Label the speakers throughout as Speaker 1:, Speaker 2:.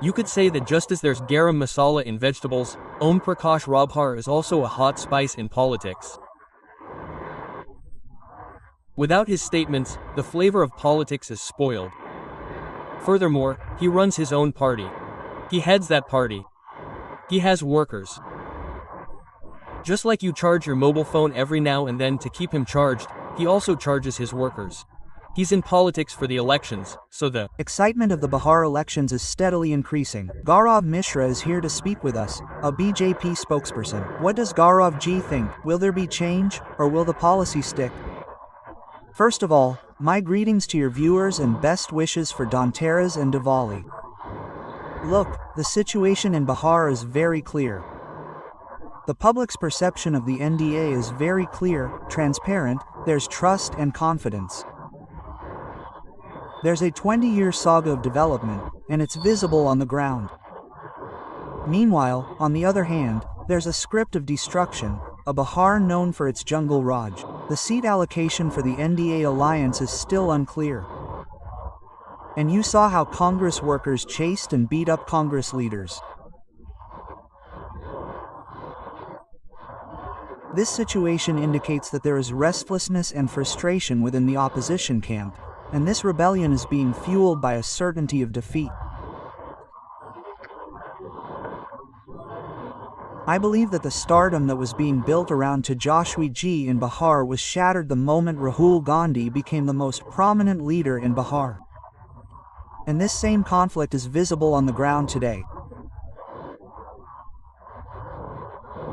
Speaker 1: You could say that just as there's garam masala in vegetables, Om Prakash Rabhar is also a hot spice in politics. Without his statements, the flavor of politics is spoiled. Furthermore, he runs his own party. He heads that party. He has workers. Just like you charge your mobile phone every now and then to keep him charged, he also charges his workers. He's in politics for the elections, so the
Speaker 2: excitement of the Bihar elections is steadily increasing. Gaurav Mishra is here to speak with us, a BJP spokesperson. What does Gaurav ji think? Will there be change, or will the policy stick? First of all, my greetings to your viewers and best wishes for Dhanteras and Diwali. Look, the situation in Bihar is very clear. The public's perception of the NDA is very clear, transparent, there's trust and confidence. There's a 20-year saga of development, and it's visible on the ground. Meanwhile, on the other hand, there's a script of destruction, a Bihar known for its jungle Raj. The seat allocation for the NDA alliance is still unclear. And you saw how Congress workers chased and beat up Congress leaders. This situation indicates that there is restlessness and frustration within the opposition camp, and this rebellion is being fueled by a certainty of defeat. I believe that the stardom that was being built around Tejaswi ji in Bihar was shattered the moment Rahul Gandhi became the most prominent leader in Bihar. And this same conflict is visible on the ground today.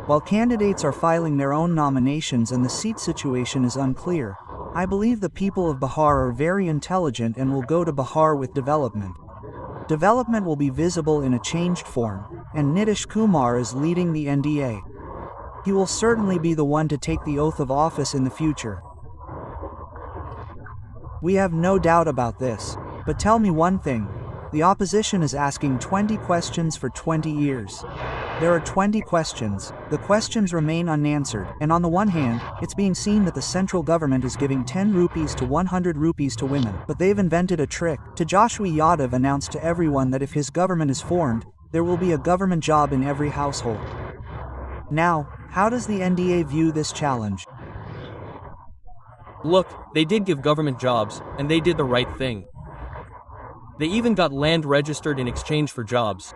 Speaker 2: While candidates are filing their own nominations and the seat situation is unclear, I believe the people of Bihar are very intelligent and will go to Bihar with development. Development will be visible in a changed form, and Nitish Kumar is leading the NDA. He will certainly be the one to take the oath of office in the future. We have no doubt about this. But tell me one thing, the opposition is asking 20 questions for 20 years. There are 20 questions, the questions remain unanswered, and on the one hand, it's being seen that the central government is giving 10 rupees to 100 rupees to women, but they've invented a trick. Tejaswi Yadav announced to everyone that if his government is formed, there will be a government job in every household. Now, how does the NDA view this challenge?
Speaker 1: Look, they did give government jobs, and they did the right thing. They even got land registered in exchange for jobs.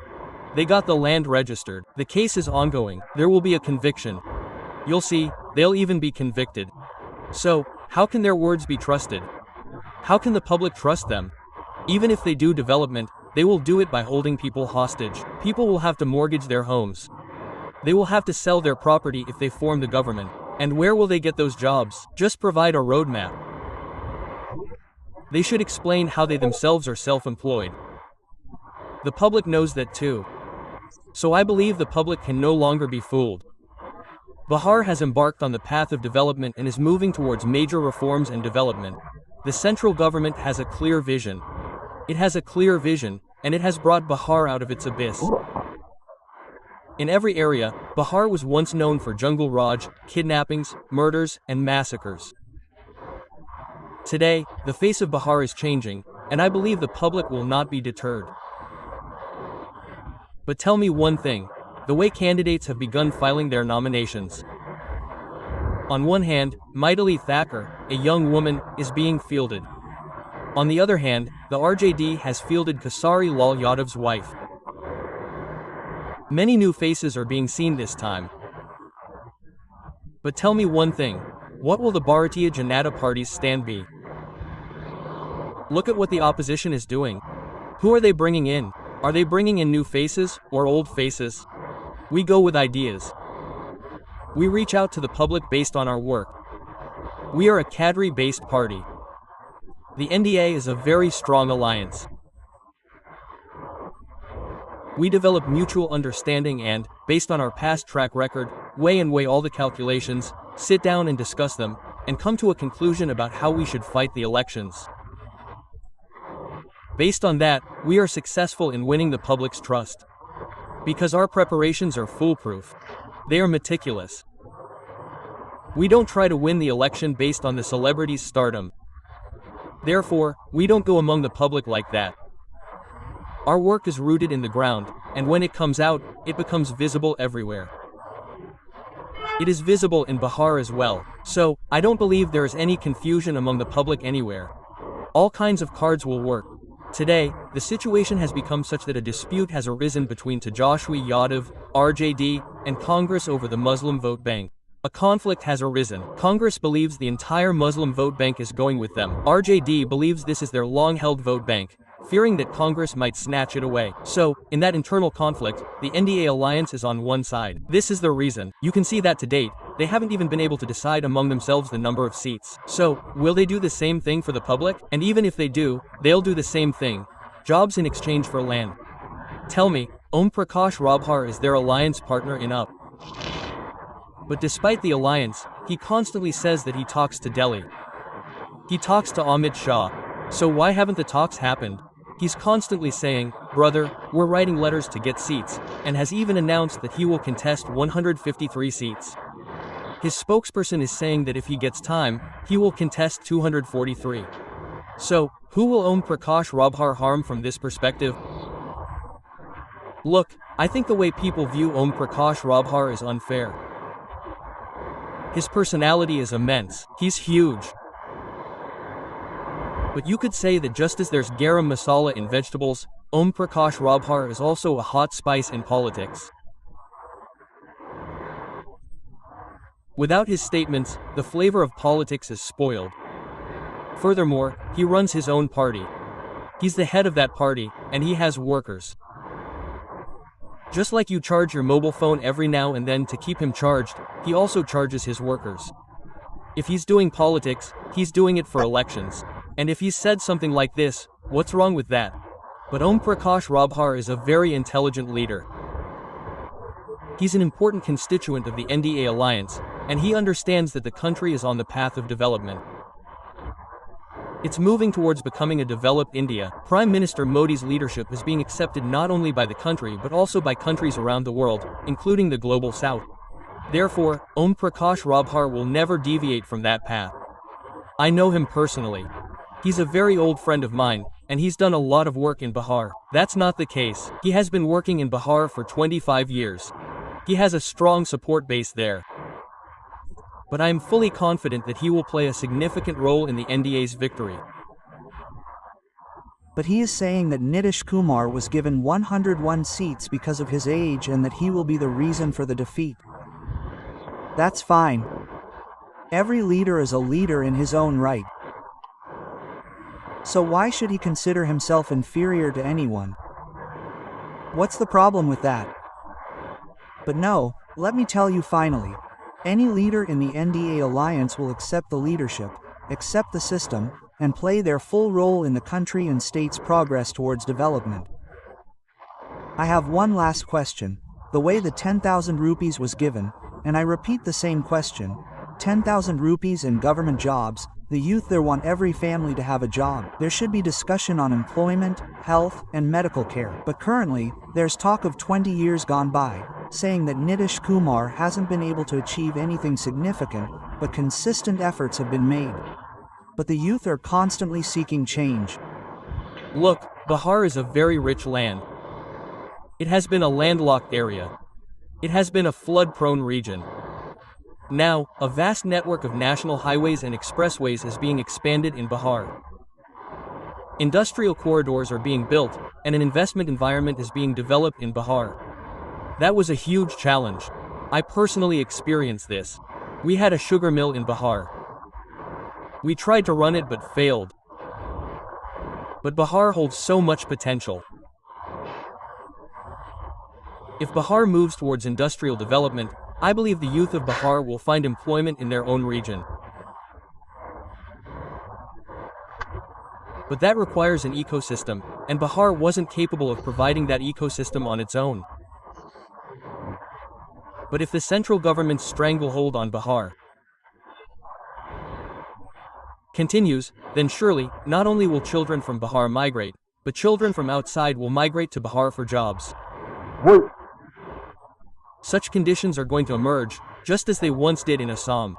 Speaker 1: They got the land registered. The case is ongoing. There will be a conviction. You'll see, they'll even be convicted. So, how can their words be trusted? How can the public trust them? Even if they do development, they will do it by holding people hostage. People will have to mortgage their homes. They will have to sell their property if they form the government. And where will they get those jobs? Just provide a roadmap. They should explain how they themselves are self-employed. The public knows that too. So I believe the public can no longer be fooled. Bihar has embarked on the path of development and is moving towards major reforms and development. The central government has a clear vision. It has a clear vision, and it has brought Bihar out of its abyss. In every area, Bihar was once known for jungle Raj, kidnappings, murders, and massacres. Today, the face of Bihar is changing, and I believe the public will not be deterred. But tell me one thing, the way candidates have begun filing their nominations. On one hand, Maithili Thakur, a young woman, is being fielded. On the other hand, the RJD has fielded Kesari Lal Yadav's wife. Many new faces are being seen this time. But tell me one thing, what will the Bharatiya Janata Party's stand be? Look at what the opposition is doing. Who are they bringing in? Are they bringing in new faces, or old faces? We go with ideas. We reach out to the public based on our work. We are a cadre-based party. The NDA is a very strong alliance. We develop mutual understanding and, based on our past track record, weigh all the calculations, sit down and discuss them, and come to a conclusion about how we should fight the elections. Based on that, we are successful in winning the public's trust. Because our preparations are foolproof. They are meticulous. We don't try to win the election based on the celebrity's stardom. Therefore, we don't go among the public like that. Our work is rooted in the ground, and when it comes out, it becomes visible everywhere. It is visible in Bihar as well, so I don't believe there is any confusion among the public anywhere. All kinds of cards will work. Today, the situation has become such that a dispute has arisen between Tejaswi Yadav, RJD, and Congress over the Muslim vote bank. A conflict has arisen. Congress believes the entire Muslim vote bank is going with them. RJD believes this is their long-held vote bank, fearing that Congress might snatch it away. So, in that internal conflict, the NDA alliance is on one side. This is the reason. You can see that to date, they haven't even been able to decide among themselves the number of seats. So, will they do the same thing for the public? And even if they do, they'll do the same thing. Jobs in exchange for land. Tell me, Om Prakash Rabhar is their alliance partner in UP. But despite the alliance, he constantly says that he talks to Delhi. He talks to Amit Shah. So why haven't the talks happened? He's constantly saying, brother, we're writing letters to get seats, and has even announced that he will contest 153 seats. His spokesperson is saying that if he gets time, he will contest 243. So, who will Om Prakash Rabhar harm from this perspective? Look, I think the way people view Om Prakash Rabhar is unfair. His personality is immense. He's huge. But you could say that just as there's garam masala in vegetables, Om Prakash Rabhar is also a hot spice in politics. Without his statements, the flavor of politics is spoiled. Furthermore, he runs his own party. He's the head of that party, and he has workers. Just like you charge your mobile phone every now and then to keep him charged, he also charges his workers. If he's doing politics, he's doing it for elections. And if he's said something like this, what's wrong with that? But Om Prakash Rabhar is a very intelligent leader. He's an important constituent of the NDA alliance, and he understands that the country is on the path of development. It's moving towards becoming a developed India. Prime Minister Modi's leadership is being accepted not only by the country but also by countries around the world, including the global south. Therefore, Om Prakash Rabhar will never deviate from that path. I know him personally. He's a very old friend of mine, and he's done a lot of work in Bihar. That's not the case. He has been working in Bihar for 25 years. He has a strong support base there. But I am fully confident that he will play a significant role in the NDA's victory.
Speaker 2: But he is saying that Nitish Kumar was given 101 seats because of his age and that he will be the reason for the defeat. That's fine. Every leader is a leader in his own right. So why should he consider himself inferior to anyone? What's the problem with that? But no, let me tell you finally. Any leader in the NDA alliance will accept the leadership, accept the system, and play their full role in the country and state's progress towards development. I have one last question. The way the 10,000 rupees was given, and I repeat the same question, 10,000 rupees in government jobs, the youth there want every family to have a job. There should be discussion on employment, health, and medical care. But currently, there's talk of 20 years gone by, saying that Nitish Kumar hasn't been able to achieve anything significant, but consistent efforts have been made. But the youth are constantly seeking change.
Speaker 1: Look, Bihar is a very rich land. It has been a landlocked area. It has been a flood-prone region. Now, a vast network of national highways and expressways is being expanded in Bihar. Industrial corridors are being built, and an investment environment is being developed in Bihar. That was a huge challenge. I personally experienced this. We had a sugar mill in Bihar. We tried to run it but failed. But Bihar holds so much potential. If Bihar moves towards industrial development, I believe the youth of Bihar will find employment in their own region. But that requires an ecosystem, and Bihar wasn't capable of providing that ecosystem on its own. But if the central government's stranglehold on Bihar continues, then surely, not only will children from Bihar migrate, but children from outside will migrate to Bihar for jobs. Such conditions are going to emerge, just as they once did in Assam.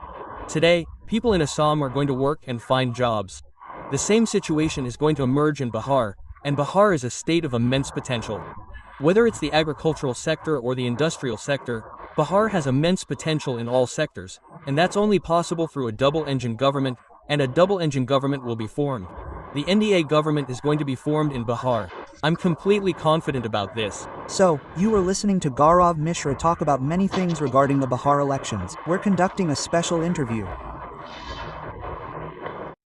Speaker 1: Today, people in Assam are going to work and find jobs. The same situation is going to emerge in Bihar, and Bihar is a state of immense potential. Whether it's the agricultural sector or the industrial sector, Bihar has immense potential in all sectors, and that's only possible through a double-engine government, and a double-engine government will be formed. The NDA government is going to be formed in Bihar. I'm completely confident about this.
Speaker 2: So, you were listening to Gaurav Mishra talk about many things regarding the Bihar elections. We're conducting a special interview.